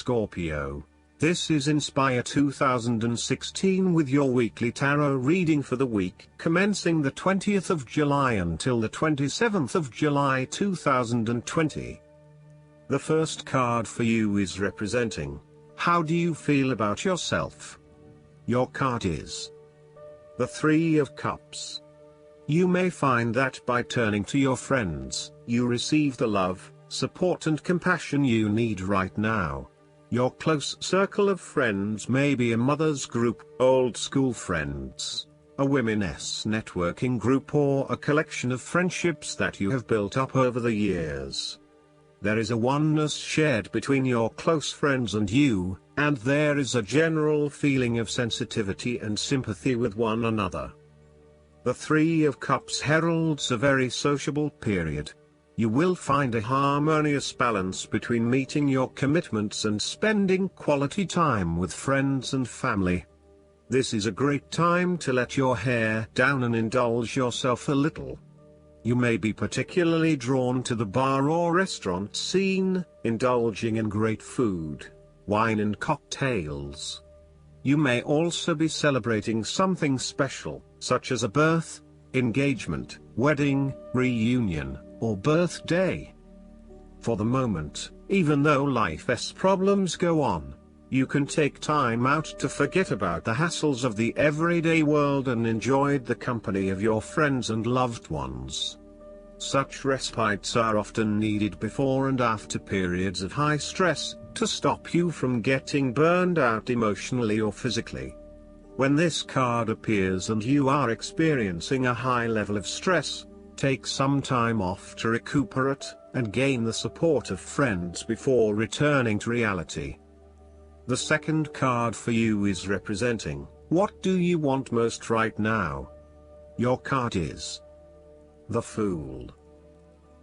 Scorpio. This is Inspire 2016 with your weekly tarot reading for the week commencing the 20th of July until the 27th of July 2020. The first card for you is representing, how do you feel about yourself? Your card is the Three of Cups. You may find that by turning to your friends, you receive the love, support and compassion you need right now. Your close circle of friends may be a mother's group, old school friends, a women's networking group, or a collection of friendships that you have built up over the years. There is a oneness shared between your close friends and you, and there is a general feeling of sensitivity and sympathy with one another. The Three of Cups heralds a very sociable period. You will find a harmonious balance between meeting your commitments and spending quality time with friends and family. This is a great time to let your hair down and indulge yourself a little. You may be particularly drawn to the bar or restaurant scene, indulging in great food, wine and cocktails. You may also be celebrating something special, such as a birth, engagement, wedding, reunion, or birthday. For the moment, even though life's problems go on, you can take time out to forget about the hassles of the everyday world and enjoy the company of your friends and loved ones. Such respites are often needed before and after periods of high stress, to stop you from getting burned out emotionally or physically. When this card appears and you are experiencing a high level of stress, take some time off to recuperate, and gain the support of friends before returning to reality. The second card for you is representing, what do you want most right now? Your card is the Fool.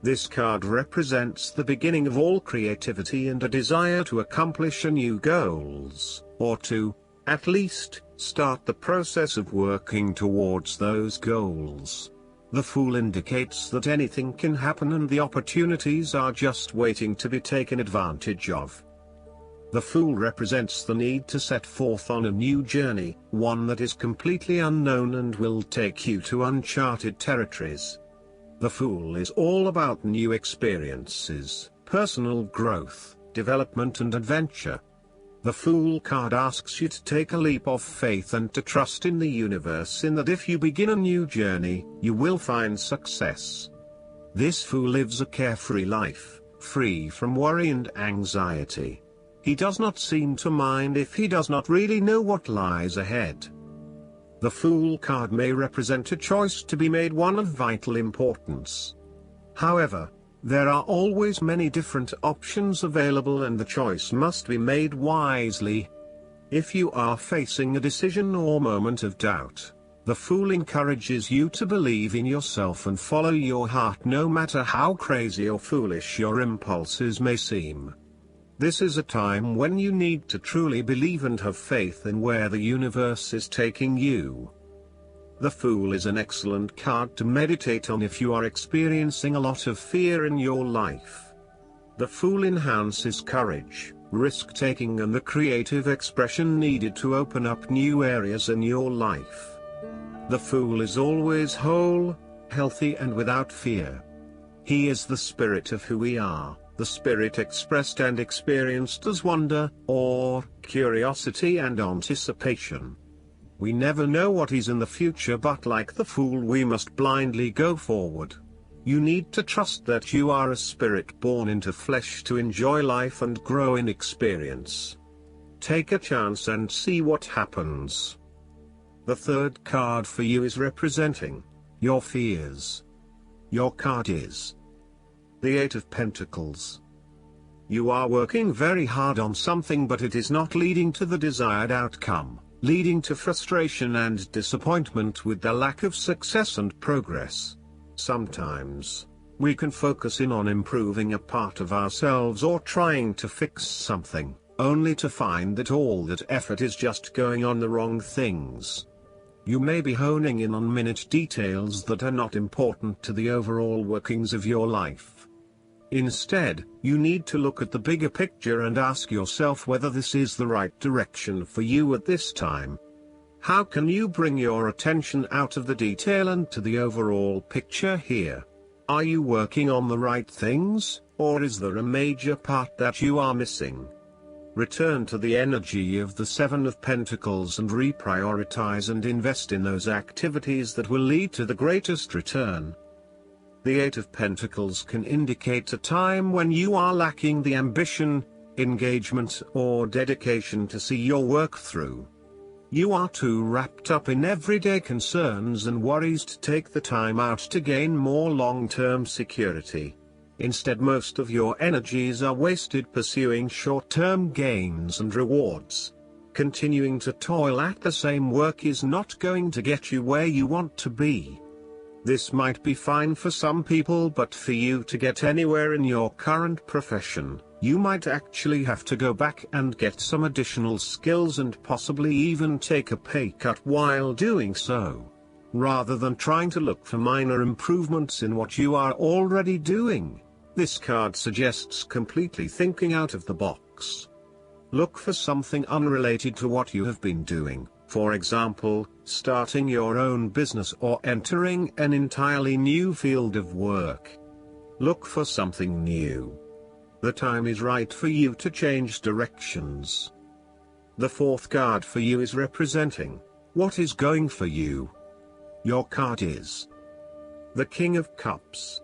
This card represents the beginning of all creativity and a desire to accomplish a new goals, or to, at least, start the process of working towards those goals. The Fool indicates that anything can happen and the opportunities are just waiting to be taken advantage of. The Fool represents the need to set forth on a new journey, one that is completely unknown and will take you to uncharted territories. The Fool is all about new experiences, personal growth, development and adventure. The Fool card asks you to take a leap of faith and to trust in the universe in that if you begin a new journey, you will find success. This Fool lives a carefree life, free from worry and anxiety. He does not seem to mind if he does not really know what lies ahead. The Fool card may represent a choice to be made, one of vital importance. However, there are always many different options available and the choice must be made wisely. If you are facing a decision or moment of doubt, the Fool encourages you to believe in yourself and follow your heart no matter how crazy or foolish your impulses may seem. This is a time when you need to truly believe and have faith in where the universe is taking you. The Fool is an excellent card to meditate on if you are experiencing a lot of fear in your life. The Fool enhances courage, risk-taking and the creative expression needed to open up new areas in your life. The Fool is always whole, healthy and without fear. He is the spirit of who we are, the spirit expressed and experienced as wonder, awe, curiosity and anticipation. We never know what is in the future, but like the Fool we must blindly go forward. You need to trust that you are a spirit born into flesh to enjoy life and grow in experience. Take a chance and see what happens. The third card for you is representing your fears. Your card is the Eight of Pentacles. You are working very hard on something but it is not leading to the desired outcome, leading to frustration and disappointment with the lack of success and progress. Sometimes, we can focus in on improving a part of ourselves or trying to fix something, only to find that all that effort is just going on the wrong things. You may be honing in on minute details that are not important to the overall workings of your life. Instead, you need to look at the bigger picture and ask yourself whether this is the right direction for you at this time. How can you bring your attention out of the detail and to the overall picture here? Are you working on the right things, or is there a major part that you are missing? Return to the energy of the Seven of Pentacles and reprioritize and invest in those activities that will lead to the greatest return. The Eight of Pentacles can indicate a time when you are lacking the ambition, engagement, or dedication to see your work through. You are too wrapped up in everyday concerns and worries to take the time out to gain more long-term security. Instead, most of your energies are wasted pursuing short-term gains and rewards. Continuing to toil at the same work is not going to get you where you want to be. This might be fine for some people, but for you to get anywhere in your current profession, you might actually have to go back and get some additional skills and possibly even take a pay cut while doing so, rather than trying to look for minor improvements in what you are already doing. This card suggests completely thinking out of the box. Look for something unrelated to what you have been doing. For example, starting your own business or entering an entirely new field of work. Look for something new. The time is right for you to change directions. The fourth card for you is representing what is going for you. Your card is the King of Cups.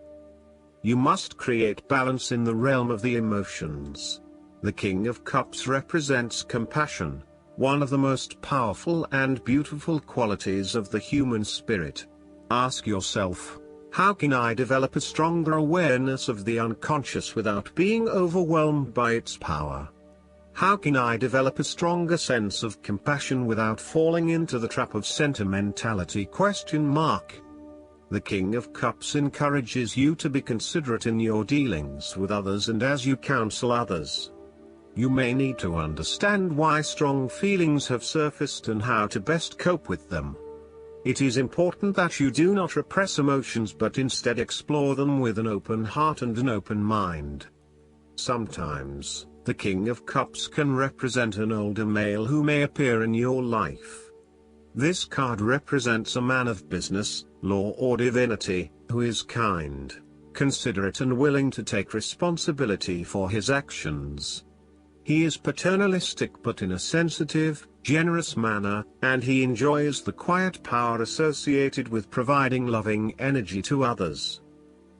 You must create balance in the realm of the emotions. The King of Cups represents compassion, one of the most powerful and beautiful qualities of the human spirit. Ask yourself, how can I develop a stronger awareness of the unconscious without being overwhelmed by its power? How can I develop a stronger sense of compassion without falling into the trap of sentimentality? The King of Cups encourages you to be considerate in your dealings with others and as you counsel others. You may need to understand why strong feelings have surfaced and how to best cope with them. It is important that you do not repress emotions but instead explore them with an open heart and an open mind. Sometimes, the King of Cups can represent an older male who may appear in your life. This card represents a man of business, law or divinity, who is kind, considerate and willing to take responsibility for his actions. He is paternalistic but in a sensitive, generous manner, and he enjoys the quiet power associated with providing loving energy to others.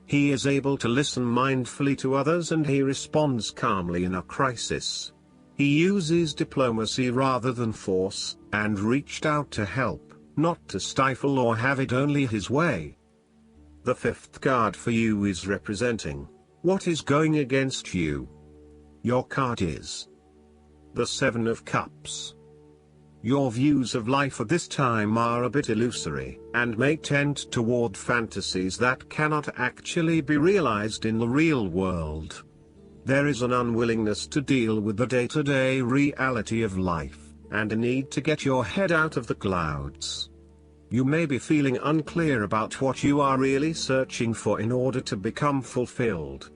He is able to listen mindfully to others and he responds calmly in a crisis. He uses diplomacy rather than force, and reached out to help, not to stifle or have it only his way. The fifth card for you is representing what is going against you. Your card is the Seven of Cups. Your views of life at this time are a bit illusory, and may tend toward fantasies that cannot actually be realized in the real world. There is an unwillingness to deal with the day-to-day reality of life, and a need to get your head out of the clouds. You may be feeling unclear about what you are really searching for in order to become fulfilled.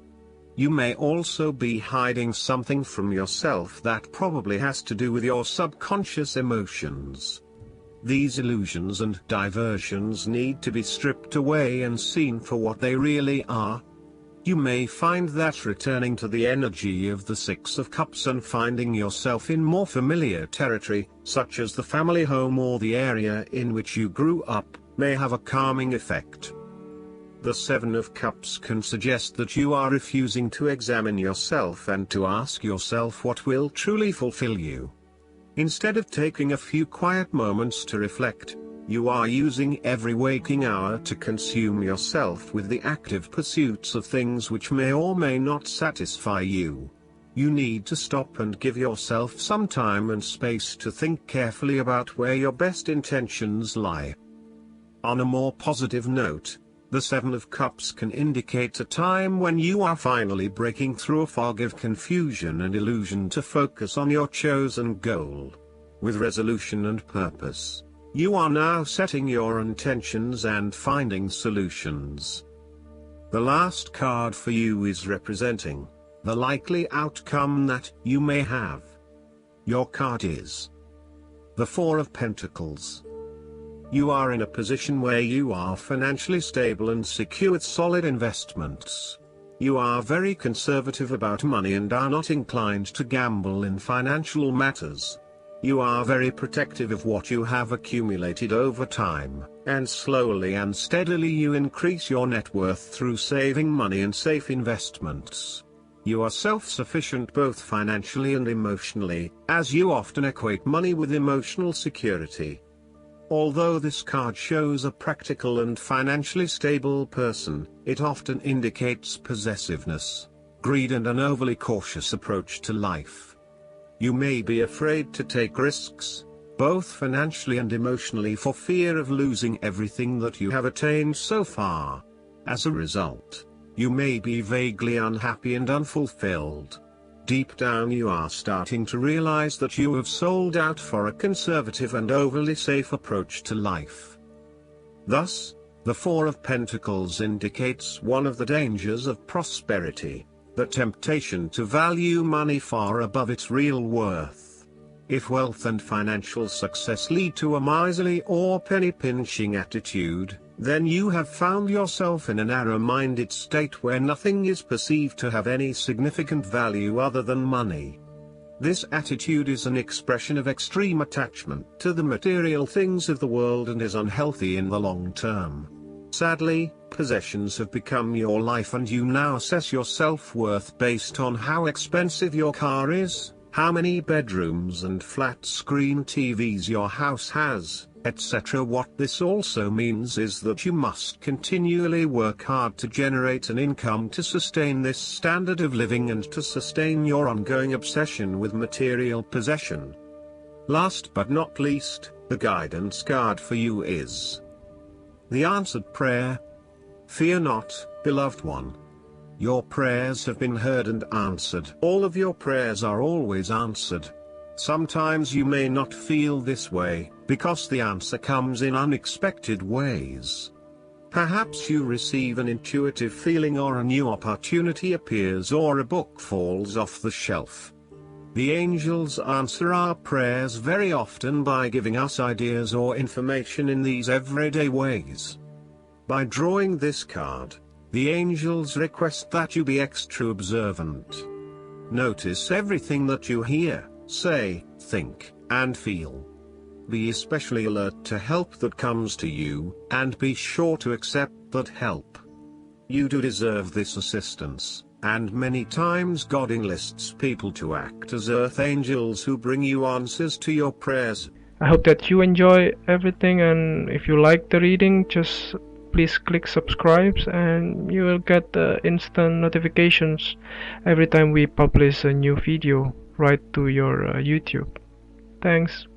You may also be hiding something from yourself that probably has to do with your subconscious emotions. These illusions and diversions need to be stripped away and seen for what they really are. You may find that returning to the energy of the Six of Cups and finding yourself in more familiar territory, such as the family home or the area in which you grew up, may have a calming effect. The Seven of Cups can suggest that you are refusing to examine yourself and to ask yourself what will truly fulfill you. Instead of taking a few quiet moments to reflect, you are using every waking hour to consume yourself with the active pursuits of things which may or may not satisfy you. You need to stop and give yourself some time and space to think carefully about where your best intentions lie. On a more positive note, the Seven of Cups can indicate a time when you are finally breaking through a fog of confusion and illusion to focus on your chosen goal. With resolution and purpose, you are now setting your intentions and finding solutions. The last card for you is representing the likely outcome that you may have. Your card is the Four of Pentacles. You are in a position where you are financially stable and secure with solid investments. You are very conservative about money and are not inclined to gamble in financial matters. You are very protective of what you have accumulated over time, and slowly and steadily you increase your net worth through saving money and safe investments. You are self-sufficient both financially and emotionally, as you often equate money with emotional security. Although this card shows a practical and financially stable person, it often indicates possessiveness, greed and an overly cautious approach to life. You may be afraid to take risks, both financially and emotionally, for fear of losing everything that you have attained so far. As a result, you may be vaguely unhappy and unfulfilled. Deep down you are starting to realize that you have sold out for a conservative and overly safe approach to life. Thus, the Four of Pentacles indicates one of the dangers of prosperity, the temptation to value money far above its real worth. If wealth and financial success lead to a miserly or penny-pinching attitude, then you have found yourself in a narrow-minded state where nothing is perceived to have any significant value other than money. This attitude is an expression of extreme attachment to the material things of the world and is unhealthy in the long term. Sadly, possessions have become your life and you now assess your self-worth based on how expensive your car is, how many bedrooms and flat-screen TVs your house has, etc. What this also means is that you must continually work hard to generate an income to sustain this standard of living and to sustain your ongoing obsession with material possession. Last but not least, the guidance card for you is the Answered Prayer. Fear not, beloved one. Your prayers have been heard and answered. All of your prayers are always answered. Sometimes you may not feel this way, because the answer comes in unexpected ways. Perhaps you receive an intuitive feeling or a new opportunity appears or a book falls off the shelf. The angels answer our prayers very often by giving us ideas or information in these everyday ways. By drawing this card, the angels request that you be extra observant. Notice everything that you hear, say, think, and feel. Be especially alert to help that comes to you, and be sure to accept that help. You do deserve this assistance, and many times God enlists people to act as earth angels who bring you answers to your prayers. I hope that you enjoy everything, and if you like the reading, just please click subscribe and you will get instant notifications every time we publish a new video right to your YouTube. Thanks.